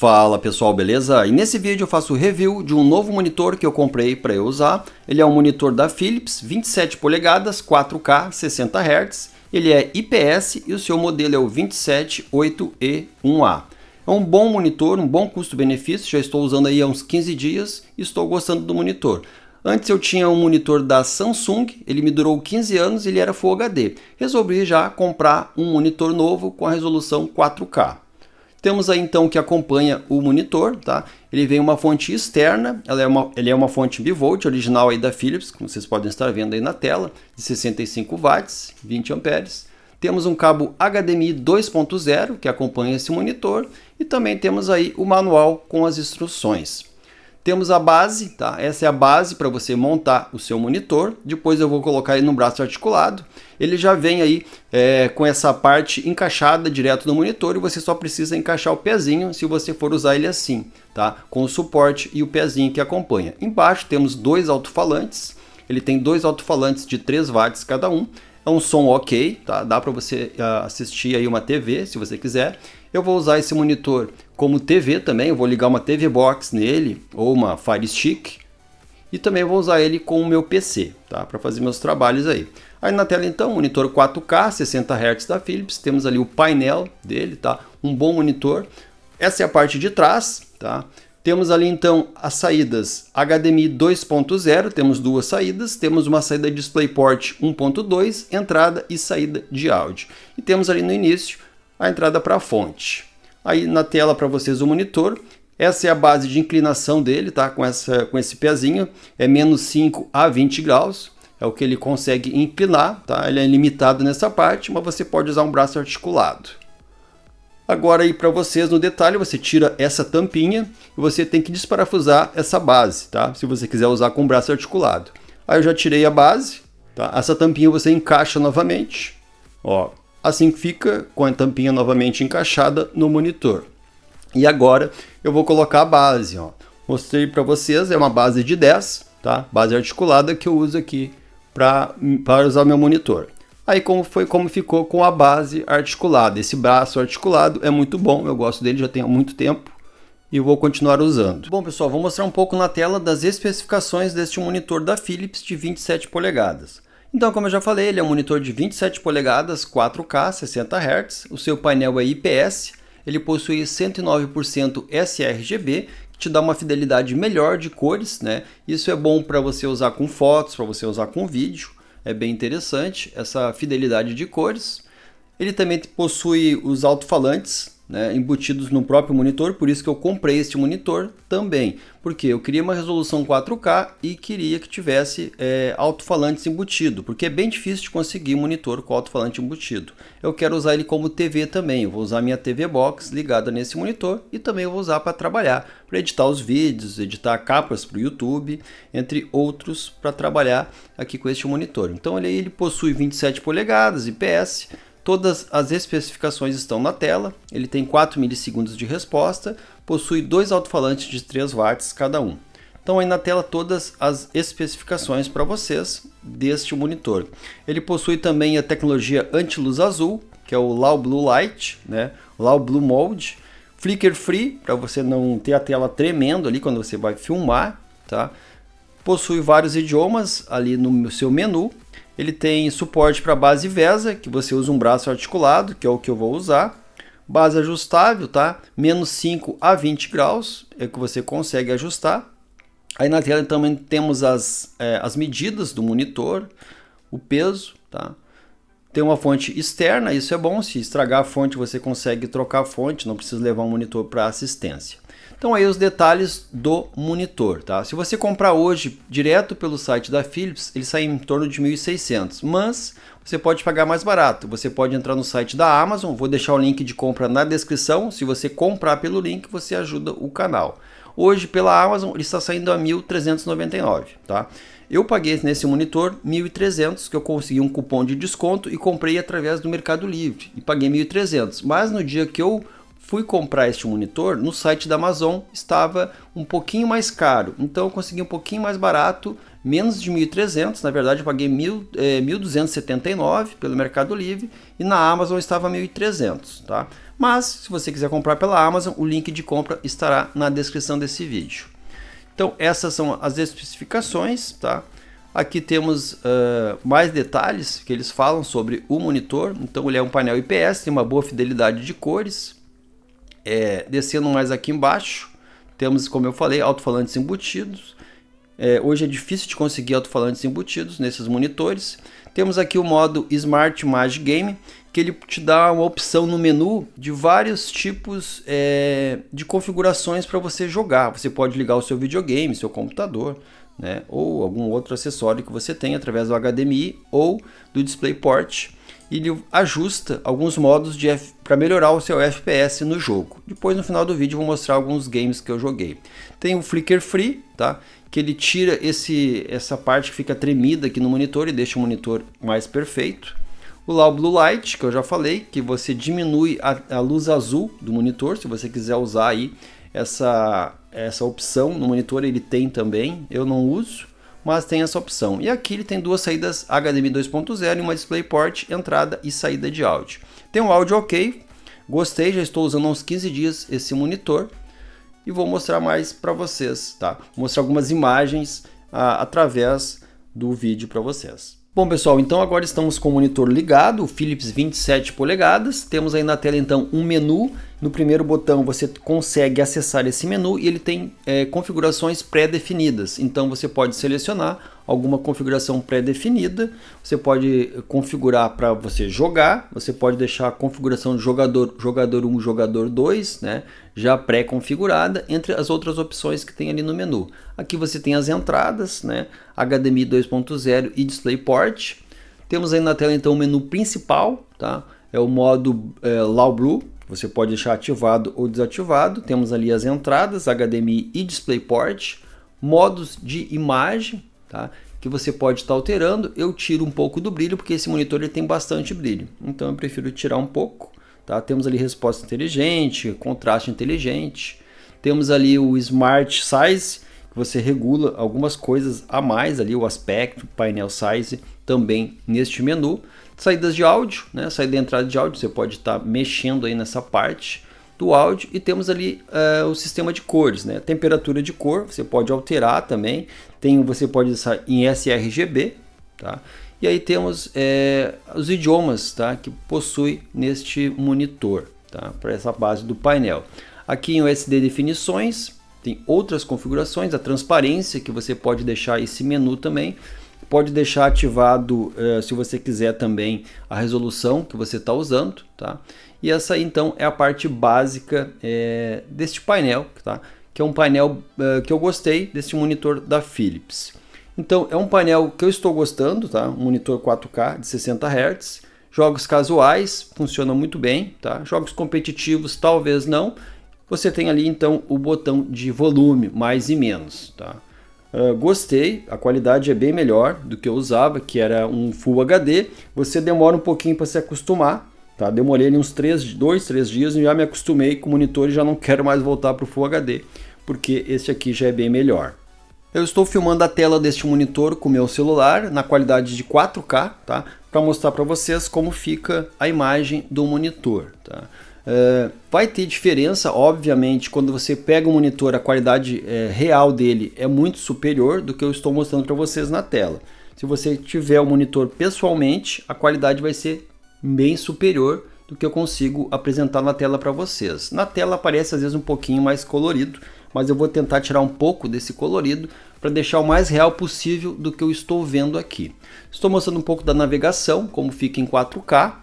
Fala pessoal, beleza? E nesse vídeo eu faço review de um novo monitor que eu comprei para eu usar. Ele é um monitor da Philips, 27 polegadas, 4K, 60 Hz. Ele é IPS e o seu modelo é o 278E1A. É um bom monitor, um bom custo-benefício, já estou usando aí há uns 15 dias e estou gostando do monitor. Antes eu tinha um monitor da Samsung, ele me durou 15 anos e ele era Full HD. Resolvi já comprar um monitor novo com a resolução 4K. Temos aí então o que acompanha o monitor, tá? Ele vem uma fonte externa, ele é uma fonte bivolt original aí da Philips, como vocês podem estar vendo aí na tela, de 65 watts, 20 amperes. Temos um cabo HDMI 2.0 que acompanha esse monitor e também temos aí o manual com as instruções. Temos a base, tá? Essa é a base para você montar o seu monitor. Depois eu vou colocar ele no braço articulado. Ele já vem aí com essa parte encaixada direto no monitor e você só precisa encaixar o pezinho se você for usar ele assim, tá? Com o suporte e o pezinho que acompanha. Embaixo temos dois alto-falantes. Ele tem dois alto-falantes de 3 watts cada um. É um som ok, tá? Dá para você assistir aí uma TV se você quiser. Eu vou usar esse monitor como TV também, eu vou ligar uma TV Box nele ou uma Fire Stick e também vou usar ele com o meu PC, tá? Para fazer meus trabalhos aí. Aí na tela então, monitor 4K, 60 Hz da Philips, temos ali o painel dele, tá? Um bom monitor. Essa é a parte de trás, tá? Temos ali então as saídas HDMI 2.0, temos duas saídas, temos uma saída DisplayPort 1.2, entrada e saída de áudio. E temos ali no início a entrada para a fonte. Aí na tela para vocês o monitor, essa é a base de inclinação dele, tá? Com esse pezinho, é menos 5 a 20 graus, é o que ele consegue inclinar, tá? Ele é limitado nessa parte, mas você pode usar um braço articulado. Agora aí para vocês no detalhe, você tira essa tampinha e você tem que desparafusar essa base, tá? Se você quiser usar com o braço articulado. Aí eu já tirei a base, tá? Essa tampinha você encaixa novamente, ó. Assim fica com a tampinha novamente encaixada no monitor. E agora eu vou colocar a base, ó. Mostrei para vocês, é uma base de 10, tá? Base articulada que eu uso aqui para usar meu monitor. Aí como ficou com a base articulada. Esse braço articulado é muito bom, eu gosto dele já tem há muito tempo e vou continuar usando. Bom pessoal, vou mostrar um pouco na tela das especificações deste monitor da Philips de 27 polegadas. Então, como eu já falei, ele é um monitor de 27 polegadas, 4K, 60 Hz, o seu painel é IPS, ele possui 109% sRGB, que te dá uma fidelidade melhor de cores, né? Isso é bom para você usar com fotos, para você usar com vídeo, é bem interessante essa fidelidade de cores. Ele também possui os alto-falantes, né, embutidos no próprio monitor, por isso que eu comprei este monitor também, porque eu queria uma resolução 4K e queria que tivesse alto-falantes embutido, porque é bem difícil de conseguir monitor com alto-falante embutido. Eu quero usar ele como TV também, eu vou usar minha TV Box ligada nesse monitor e também eu vou usar para trabalhar, para editar os vídeos, editar capas para o YouTube, entre outros, para trabalhar aqui com este monitor. Então ele possui 27 polegadas IPS. Todas as especificações estão na tela, ele tem 4 milissegundos de resposta, possui dois alto-falantes de 3 watts cada um. Então aí na tela todas as especificações para vocês deste monitor. Ele possui também a tecnologia anti-luz azul, que é o Low Blue Light, né? Low Blue Mode, Flicker Free, para você não ter a tela tremendo ali quando você vai filmar, tá? Possui vários idiomas ali no seu menu. Ele tem suporte para base VESA, que você usa um braço articulado, que é o que eu vou usar. Base ajustável, tá? Menos 5 a 20 graus é que você consegue ajustar. Aí na tela também temos as medidas do monitor, o peso, tá? Tem uma fonte externa, isso é bom. Se estragar a fonte, você consegue trocar a fonte, não precisa levar um monitor para assistência. Então aí os detalhes do monitor, tá? Se você comprar hoje direto pelo site da Philips, ele sai em torno de 1.600, mas você pode pagar mais barato. Você pode entrar no site da Amazon, vou deixar o link de compra na descrição. Se você comprar pelo link, você ajuda o canal. Hoje pela Amazon ele está saindo a 1.399, tá? Eu paguei nesse monitor 1.300, que eu consegui um cupom de desconto e comprei através do Mercado Livre e paguei 1.300. Mas no dia que eu fui comprar este monitor, no site da Amazon estava um pouquinho mais caro, então eu consegui um pouquinho mais barato, menos de 1.300, na verdade eu paguei 1.279 pelo Mercado Livre e na Amazon estava 1.300, tá? Mas se você quiser comprar pela Amazon, o link de compra estará na descrição desse vídeo. Então essas são as especificações, tá? Aqui temos mais detalhes que eles falam sobre o monitor. Então ele é um painel IPS, tem uma boa fidelidade de cores. Descendo mais aqui embaixo, temos, como eu falei, alto-falantes embutidos. Hoje é difícil de conseguir alto-falantes embutidos nesses monitores. Temos aqui o modo Smart Image Game, que ele te dá uma opção no menu de vários tipos de configurações para você jogar. Você pode ligar o seu videogame, seu computador, né, ou algum outro acessório que você tem através do HDMI ou do DisplayPort. Ele ajusta alguns modos para melhorar o seu FPS no jogo. Depois, no final do vídeo, eu vou mostrar alguns games que eu joguei. Tem o Flicker Free, tá? Que ele tira essa parte que fica tremida aqui no monitor e deixa o monitor mais perfeito. O Low Blue Light, que eu já falei, que você diminui a luz azul do monitor. Se você quiser usar aí essa opção no monitor, ele tem também. Eu não uso, mas tem essa opção. E aqui ele tem duas saídas HDMI 2.0 e uma DisplayPort, entrada e saída de áudio. Tem um áudio ok, gostei, já estou usando há uns 15 dias esse monitor. E vou mostrar mais para vocês, tá? Vou mostrar algumas imagens através do vídeo para vocês. Bom pessoal, então agora estamos com o monitor ligado, o Philips 27 polegadas. Temos aí na tela então um menu. No primeiro botão você consegue acessar esse menu e ele tem configurações pré-definidas. Então você pode selecionar alguma configuração pré-definida. Você pode configurar para você jogar. Você pode deixar a configuração de jogador 1, jogador 2, né, já pré-configurada, entre as outras opções que tem ali no menu. Aqui você tem as entradas, né, HDMI 2.0 e DisplayPort. Temos aí na tela então o menu principal, tá? É o modo Low Blue. Você pode deixar ativado ou desativado. Temos ali as entradas, HDMI e DisplayPort. Modos de imagem, tá, que você pode estar alterando. Eu tiro um pouco do brilho, porque esse monitor ele tem bastante brilho. Então eu prefiro tirar um pouco. Tá? Temos ali resposta inteligente, contraste inteligente. Temos ali o Smart Size, que você regula algumas coisas a mais ali, o aspecto, painel size, também neste menu. Saídas de áudio, né? Saída e entrada de áudio, você pode estar mexendo aí nessa parte do áudio. E temos ali o sistema de cores, né? Temperatura de cor, você pode alterar também. Você pode usar em sRGB, tá? E aí temos os idiomas, tá, que possui neste monitor, tá, para essa base do painel. Aqui em USD definições, tem outras configurações, a transparência, que você pode deixar esse menu também. Pode deixar ativado, se você quiser, também a resolução que você está usando, tá? E essa aí, então, é a parte básica deste painel, tá? Que é um painel que eu gostei desse monitor da Philips. Então, é um painel que eu estou gostando, tá? Um monitor 4K de 60 Hz. Jogos casuais, funciona muito bem, tá? Jogos competitivos, talvez não. Você tem ali, então, o botão de volume, mais e menos, tá? Gostei, a qualidade é bem melhor do que eu usava, que era um Full HD. Você demora um pouquinho para se acostumar, tá? Demorei ali uns 2, 3 dias e já me acostumei com o monitor e já não quero mais voltar para o Full HD, porque esse aqui já é bem melhor. Eu estou filmando a tela deste monitor com o meu celular na qualidade de 4K, tá? Para mostrar para vocês como fica a imagem do monitor, tá? Vai ter diferença, obviamente, quando você pega o monitor, a qualidade real dele é muito superior do que eu estou mostrando para vocês na tela. Se você tiver o monitor pessoalmente, a qualidade vai ser bem superior do que eu consigo apresentar na tela para vocês. Na tela aparece às vezes um pouquinho mais colorido, mas eu vou tentar tirar um pouco desse colorido para deixar o mais real possível do que eu estou vendo aqui. Estou mostrando um pouco da navegação, como fica em 4K,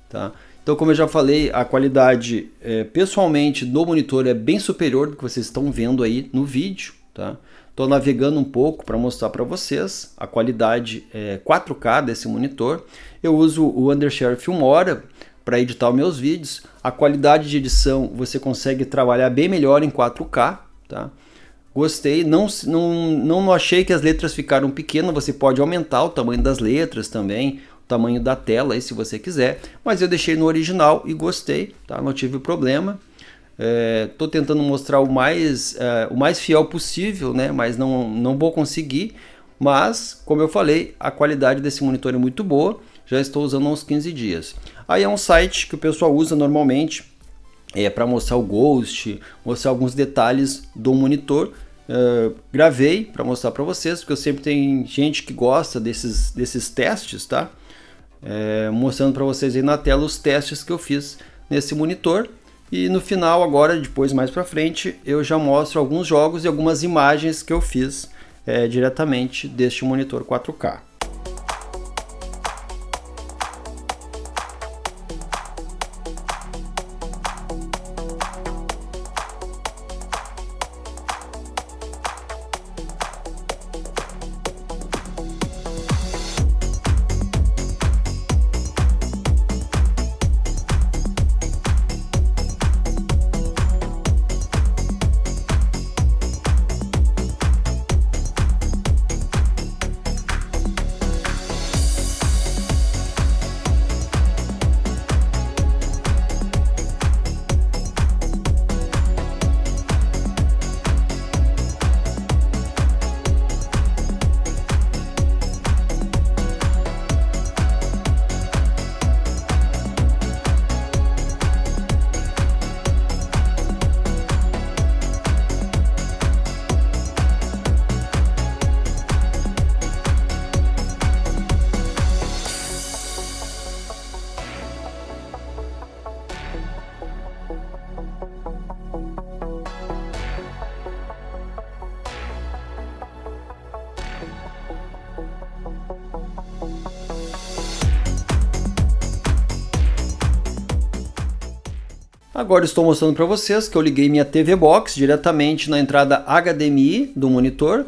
tá? Então, como eu já falei, a qualidade pessoalmente do monitor é bem superior do que vocês estão vendo aí no vídeo, tá? Estou navegando um pouco para mostrar para vocês a qualidade 4K desse monitor. Eu uso o Undershare Filmora para editar os meus vídeos. A qualidade de edição você consegue trabalhar bem melhor em 4K, tá? Gostei, não achei que as letras ficaram pequenas, você pode aumentar o tamanho das letras também, o tamanho da tela aí se você quiser, mas eu deixei no original e gostei, tá? Não tive problema. Tô tentando mostrar o mais fiel possível, né? Mas não vou conseguir, mas como eu falei, a qualidade desse monitor é muito boa, já estou usando há uns 15 dias. Aí é um site que o pessoal usa normalmente para mostrar o Ghost, mostrar alguns detalhes do monitor. Gravei para mostrar para vocês, porque eu sempre tenho gente que gosta desses testes, tá? Mostrando para vocês aí na tela os testes que eu fiz nesse monitor. E no final agora, depois mais para frente, eu já mostro alguns jogos e algumas imagens que eu fiz diretamente deste monitor 4K. Agora estou mostrando para vocês que eu liguei minha TV Box diretamente na entrada HDMI do monitor.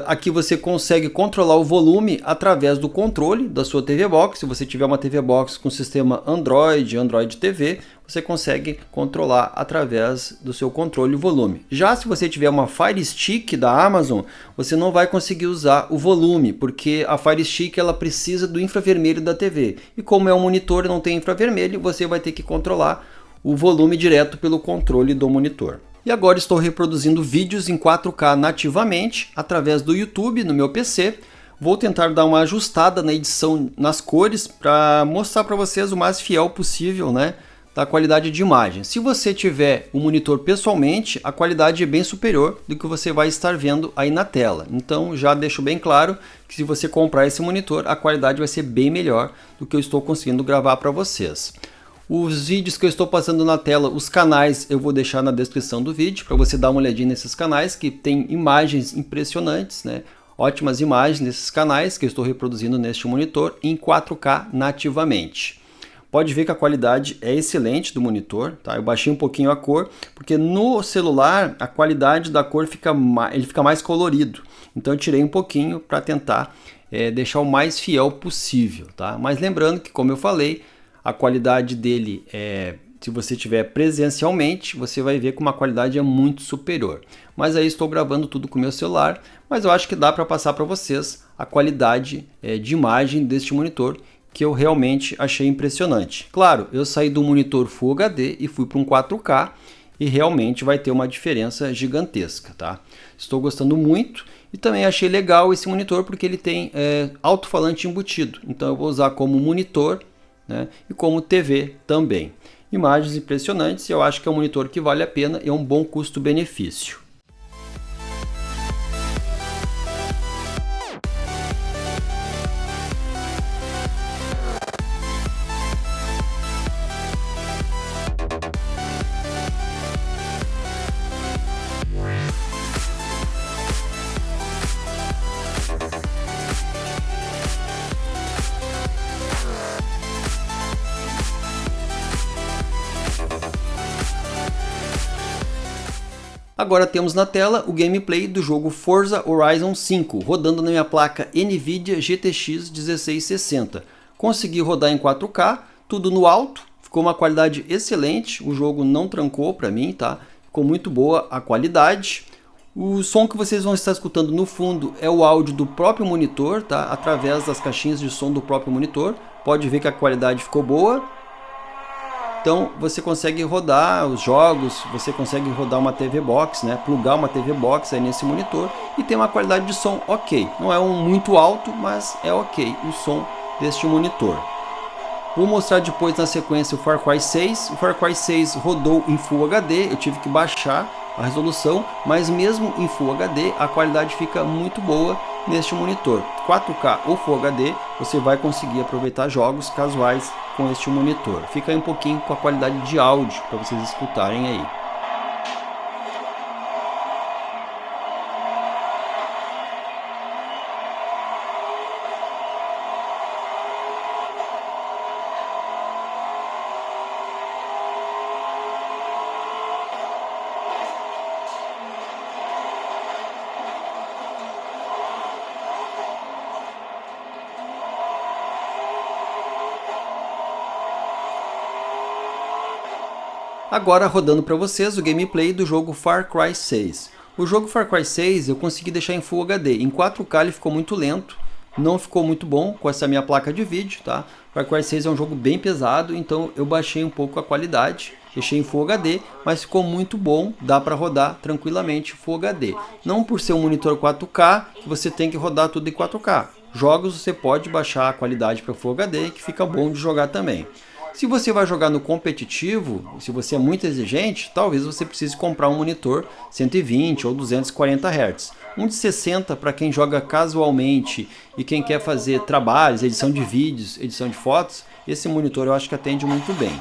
Aqui você consegue controlar o volume através do controle da sua TV Box. Se você tiver uma TV Box com sistema Android, Android TV, você consegue controlar através do seu controle o volume. Já se você tiver uma Fire Stick da Amazon, você não vai conseguir usar o volume, porque a Fire Stick ela precisa do infravermelho da TV. E como é um monitor e não tem infravermelho, você vai ter que controlar o volume direto pelo controle do monitor. E agora estou reproduzindo vídeos em 4K nativamente através do YouTube no meu PC. Vou tentar dar uma ajustada na edição nas cores para mostrar para vocês o mais fiel possível, né, da qualidade de imagem. Se você tiver o monitor pessoalmente, a qualidade é bem superior do que você vai estar vendo aí na tela. Então já deixo bem claro que se você comprar esse monitor, a qualidade vai ser bem melhor do que eu estou conseguindo gravar para vocês. Os vídeos que eu estou passando na tela, os canais eu vou deixar na descrição do vídeo para você dar uma olhadinha nesses canais que tem imagens impressionantes, né? Ótimas imagens nesses canais que eu estou reproduzindo neste monitor em 4K nativamente. Pode ver que a qualidade é excelente do monitor, tá? Eu baixei um pouquinho a cor, porque no celular a qualidade da cor fica mais colorido. Então eu tirei um pouquinho para tentar deixar o mais fiel possível, tá? Mas lembrando que, como eu falei, a qualidade dele, se você tiver presencialmente, você vai ver que uma qualidade é muito superior. Mas aí estou gravando tudo com o meu celular, mas eu acho que dá para passar para vocês a qualidade de imagem deste monitor, que eu realmente achei impressionante. Claro, eu saí do monitor Full HD e fui para um 4K e realmente vai ter uma diferença gigantesca, tá? Estou gostando muito e também achei legal esse monitor porque ele tem alto-falante embutido. Então eu vou usar como monitor, né, e como TV também. Imagens impressionantes e eu acho que é um monitor que vale a pena e é um bom custo-benefício. Agora temos na tela o gameplay do jogo Forza Horizon 5, rodando na minha placa NVIDIA GTX 1660. Consegui rodar em 4K, tudo no alto, ficou uma qualidade excelente, o jogo não trancou para mim, tá? Ficou muito boa a qualidade. O som que vocês vão estar escutando no fundo é o áudio do próprio monitor, tá? Através das caixinhas de som do próprio monitor. Pode ver que a qualidade ficou boa. Então você consegue rodar os jogos, você consegue rodar uma TV Box, né? Plugar uma TV Box aí nesse monitor e tem uma qualidade de som ok. Não é muito alto, mas é ok o som deste monitor. Vou mostrar depois na sequência o Far Cry 6. O Far Cry 6 rodou em Full HD, eu tive que baixar a resolução, mas mesmo em Full HD a qualidade fica muito boa neste monitor. 4K ou Full HD, você vai conseguir aproveitar jogos casuais com este monitor. Fica aí um pouquinho com a qualidade de áudio para vocês escutarem aí. Agora rodando para vocês o gameplay do jogo Far Cry 6. O jogo Far Cry 6 eu consegui deixar em Full HD. Em 4K ele ficou muito lento, não ficou muito bom com essa minha placa de vídeo, tá? Far Cry 6 é um jogo bem pesado, então eu baixei um pouco a qualidade, deixei em Full HD, mas ficou muito bom, dá para rodar tranquilamente Full HD. Não por ser um monitor 4K, que você tem que rodar tudo em 4K. Jogos você pode baixar a qualidade para Full HD, que fica bom de jogar também. Se você vai jogar no competitivo, se você é muito exigente, talvez você precise comprar um monitor 120 ou 240 Hz. Um de 60 para quem joga casualmente e quem quer fazer trabalhos, edição de vídeos, edição de fotos, esse monitor eu acho que atende muito bem.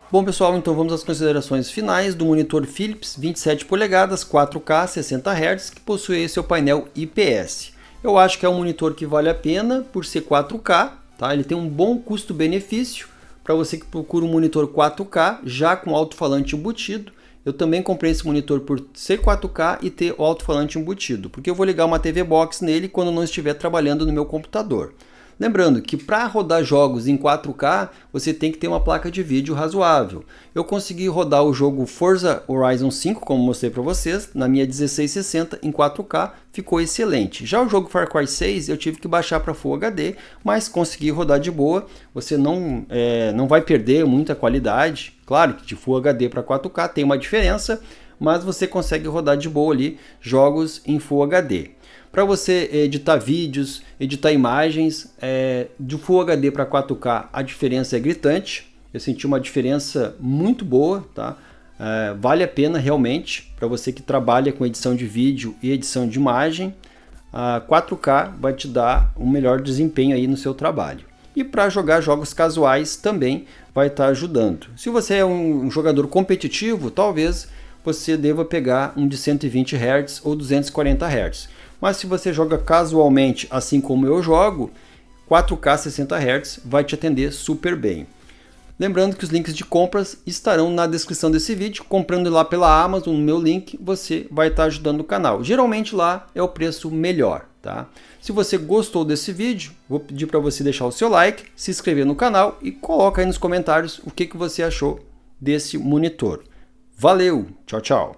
Bom pessoal, então vamos às considerações finais do monitor Philips 27 polegadas 4K 60 Hz que possui seu painel IPS. Eu acho que é um monitor que vale a pena por ser 4K, tá? Ele tem um bom custo-benefício para você que procura um monitor 4K já com alto-falante embutido. Eu também comprei esse monitor por ser 4K e ter o alto-falante embutido, porque eu vou ligar uma TV Box nele quando não estiver trabalhando no meu computador. Lembrando que para rodar jogos em 4K, você tem que ter uma placa de vídeo razoável. Eu consegui rodar o jogo Forza Horizon 5, como mostrei para vocês, na minha 1660 em 4K, ficou excelente. Já o jogo Far Cry 6 eu tive que baixar para Full HD, mas consegui rodar de boa. Você não vai perder muita qualidade. Claro que de Full HD para 4K tem uma diferença, mas você consegue rodar de boa ali jogos em Full HD. Para você editar vídeos, editar imagens, de Full HD para 4K a diferença é gritante. Eu senti uma diferença muito boa, tá? Vale a pena realmente para você que trabalha com edição de vídeo e edição de imagem. A 4K vai te dar um melhor desempenho aí no seu trabalho. E para jogar jogos casuais também vai estar ajudando. Se você é um jogador competitivo, talvez você deva pegar um de 120 Hz ou 240 Hz. Mas se você joga casualmente, assim como eu jogo, 4K 60 Hz vai te atender super bem. Lembrando que os links de compras estarão na descrição desse vídeo. Comprando lá pela Amazon, no meu link, você vai estar ajudando o canal. Geralmente lá é o preço melhor, tá? Se você gostou desse vídeo, vou pedir para você deixar o seu like, se inscrever no canal e coloca aí nos comentários o que você achou desse monitor. Valeu, tchau, tchau!